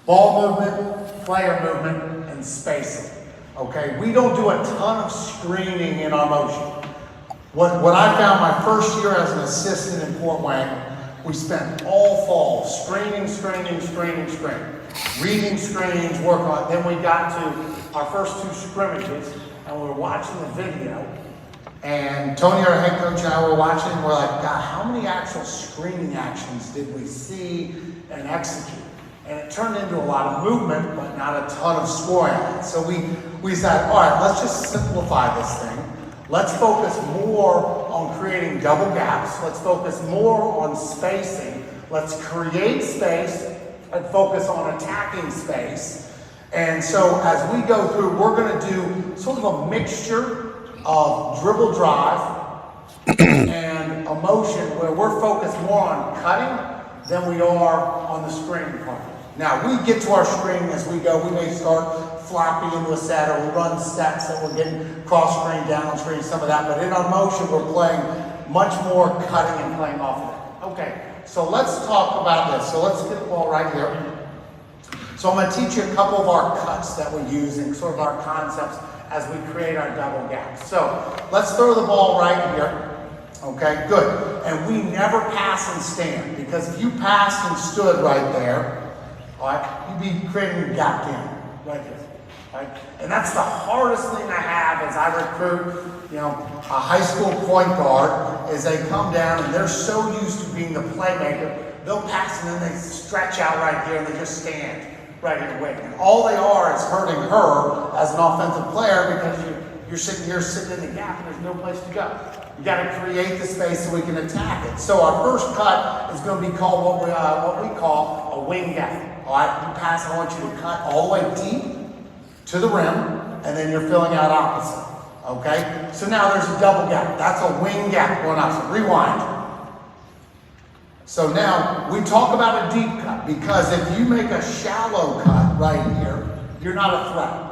Ball movement, player movement, and spacing. Okay, we don't do a ton of screening in our motion. What I found my first year as an assistant in Fort Wayne, we spent all fall screening. Reading screens, work on it. Then we got to our first two scrimmages, and we were watching the video. And Tony, our head coach, and I were watching, and we're like, God, how many actual screening actions did we see and execute? And it turned into a lot of movement, but not a ton of scoring. So we said, all right, let's just simplify this thing. Let's focus more on creating double gaps. Let's focus more on spacing. Let's create space and focus on attacking space. And so as we go through, we're going to do sort of a mixture of dribble drive and a motion where we're focused more on cutting than we are on the screen part. Now, we get to our screen as we go. We may start floppy into a set, or we run sets that we're getting cross screen, down screen, some of that. But in our motion, we're playing much more cutting and playing off of it. Okay, so let's talk about this. So let's get the ball right here. So I'm going to teach you a couple of our cuts that we use and sort of our concepts as we create our double gaps. So let's throw the ball right here. Okay, good. And we never pass and stand, because if you passed and stood right there, all right, you'd be creating a gap in right here. Right? And that's the hardest thing I have as I recruit, a high school point guard, is they come down and they're so used to being the playmaker, they'll pass and then they stretch out right here and they just stand right here waiting. And all they are is hurting her as an offensive player, because you're sitting here sitting in the gap and there's no place to go. You got to create the space so we can attack it. So our first cut is going to be called what we call a wing gap. All right, you pass, I want you to cut all the way deep to the rim, and then you're filling out opposite. Okay? So now there's a double gap. That's a wing gap going opposite. Rewind. So now we talk about a deep cut, because if you make a shallow cut right here, you're not a threat.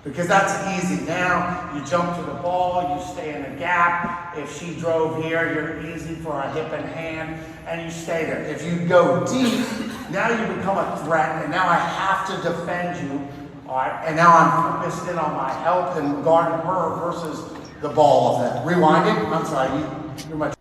Because that's easy. Now you jump to the ball, you stay in the gap. If she drove here, you're easy for a hip and hand, and you stay there. If you go deep, now you become a threat, and now I have to defend you. All right, and now I'm focused in on my help and guarding her versus the ball of that. Rewind it. I'm sorry, you're much.